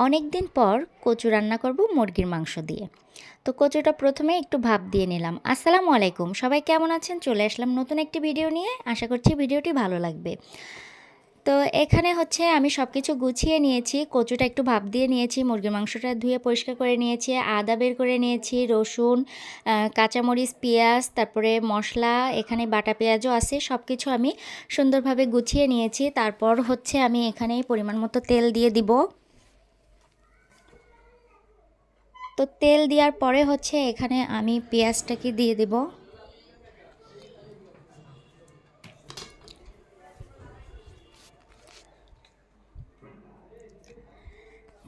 অনেক দিন পর কচু রান্না করব মুরগির মাংস দিয়ে। তো কচুটা প্রথমে একটু ভাপ দিয়ে নিলাম। আসসালামু আলাইকুম, সবাই কেমন আছেন? চলে আসলাম নতুন একটি ভিডিও নিয়ে। আশা করছি ভিডিওটি ভালো লাগবে। তো এখানে হচ্ছে আমি সব কিছু গুছিয়ে নিয়েছি। কচুটা একটু ভাপ দিয়ে নিয়েছি, মুরগির মাংসটা ধুয়ে পরিষ্কার করে নিয়েছি, আদা বের করে নিয়েছি, রসুন, কাঁচামরিচ, পেঁয়াজ, তারপরে মশলা, এখানে বাটা পেঁয়াজও আছে। সব কিছু আমি সুন্দরভাবে গুছিয়ে নিয়েছি। তারপর হচ্ছে আমি এখানে পরিমাণ মতো তেল দিয়ে দিব। তো তেল দেওয়ার পরে হচ্ছে এখানে আমি পেঁয়াজটাকে দিয়ে দেব।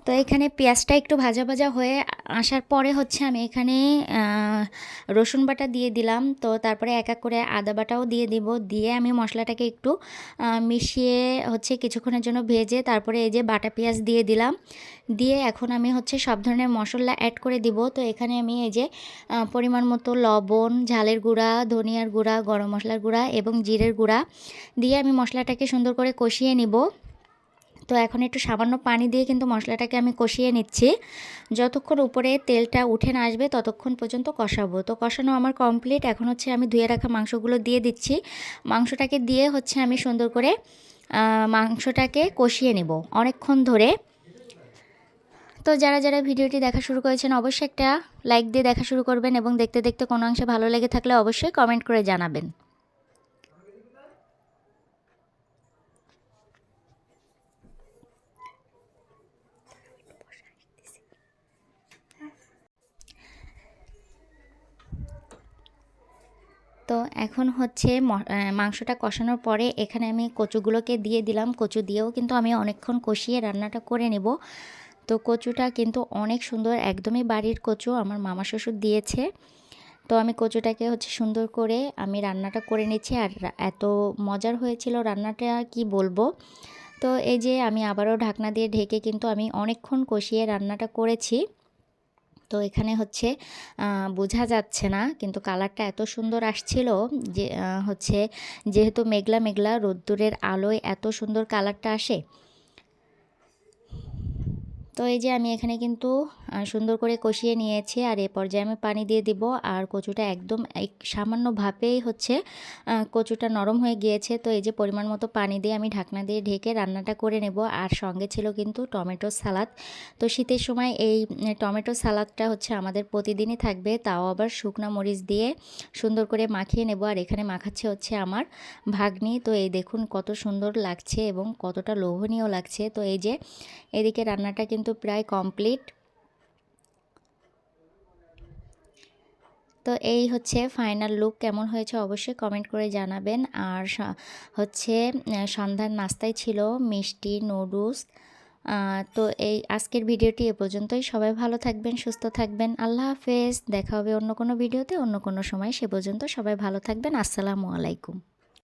তো এখানে পেঁয়াজটা একটু ভাজা ভাজা হয়ে আসার পরে হচ্ছে আমি এখানে রসুন বাটা দিয়ে দিলাম। তো তারপরে এক এক করে আদা বাটাও দিয়ে দিব। দিয়ে আমি মশলাটাকে একটু মিশিয়ে হচ্ছে কিছুক্ষণের জন্য ভেজে তারপরে এই যে বাটা পেঁয়াজ দিয়ে দিলাম। দিয়ে এখন আমি হচ্ছে সব ধরনের মশলা অ্যাড করে দিব। তো এখানে আমি এই যে পরিমাণ মতো লবণ, ঝালের গুঁড়া, ধনিয়ার গুঁড়া, গরম মশলার গুঁড়া এবং জিরের গুঁড়া দিয়ে আমি মশলাটাকে সুন্দর করে কষিয়ে নিব। তো এখন একটু সামান্য পানি দিয়ে কিন্তু মশলাটাকে আমি কষিয়ে নিচ্ছি। যতক্ষণ উপরে তেলটা উঠে না আসবে ততক্ষণ পর্যন্ত কষাবো। তো কষানো আমার কমপ্লিট। এখন হচ্ছে আমি ধুয়ে রাখা মাংসগুলো দিয়ে দিচ্ছি। মাংসটাকে দিয়ে হচ্ছে আমি সুন্দর করে মাংসটাকে কষিয়ে নেব অনেকক্ষণ ধরে। তো যারা যারা ভিডিওটি দেখা শুরু করেছেন অবশ্যই একটা লাইক দিয়ে দেখা শুরু করবেন এবং দেখতে দেখতে কোনো অংশে ভালো লেগে থাকলে অবশ্যই কমেন্ট করে জানাবেন। তো এখন হচ্ছে মাংসটা কষানোর পরে এখানে আমি কচুগুলোকে দিয়ে দিলাম। কচু দিয়েও কিন্তু আমি অনেকক্ষণ কষিয়ে রান্নাটা করে নেব। তো কচুটা কিন্তু অনেক সুন্দর, একদমই বাড়ির কচু, আমার মামা শ্বশুর দিয়েছে। তো আমি কচুটাকে হচ্ছে সুন্দর করে আমি রান্নাটা করে নিচ্ছি। আর এত মজার হয়েছিল রান্নাটা কি বলবো। তো এই যে আমি আবারও ঢাকনা দিয়ে ঢেকে কিন্তু আমি অনেকক্ষণ কষিয়ে রান্নাটা করেছি। তো এখানে হচ্ছে বোঝা যাচ্ছে না কিন্তু কালারটা এত সুন্দর আসছিল যে হচ্ছে যেহেতু মেঘলা মেঘলা রোদ্দুরের আলোয় এত সুন্দর কালারটা আসে। তো এই যে আমি এখানে কিন্তু সুন্দর করে কষিয়ে নিয়েছি। আর এ পর্যায়ে আমি পানি দিয়ে দিব। আর কচুটা একদম সামান্য ভাপেই হচ্ছে কচুটা নরম হয়ে গিয়েছে। তো এই যে পরিমাণ মতো পানি দিয়ে আমি ঢাকনা দিয়ে ঢেকে রান্নাটা করে নেব। আর সঙ্গে ছিল কিন্তু টমেটো সালাদ। তো শীতের সময় এই টমেটো সালাদটা হচ্ছে আমাদের প্রতিদিনই থাকবে, তাও আবার শুকনা মরিচ দিয়ে সুন্দর করে মাখিয়ে নেব। আর এখানে মাখাচ্ছে হচ্ছে আমার ভাগ্নি। তো এই দেখুন কত সুন্দর লাগছে এবং কতটা লোভনীয় লাগছে। তো এই যে এদিকে রান্নাটা কিন্তু প্রায় কমপ্লিট। তো এই হচ্ছে ফাইনাল লুক, কেমন হয়েছে অবশ্যই কমেন্ট করে জানাবেন। আর হচ্ছে সন্ধ্যার নাস্তায় ছিল মিষ্টি, নুডলস। তো এই আজকের ভিডিওটি এ পর্যন্তই। সবাই ভালো থাকবেন, সুস্থ থাকবেন। আল্লাহ হাফেজ। দেখা হবে অন্য কোনো ভিডিওতে অন্য কোনো সময়। সে পর্যন্ত সবাই ভালো থাকবেন। আসসালামু আলাইকুম।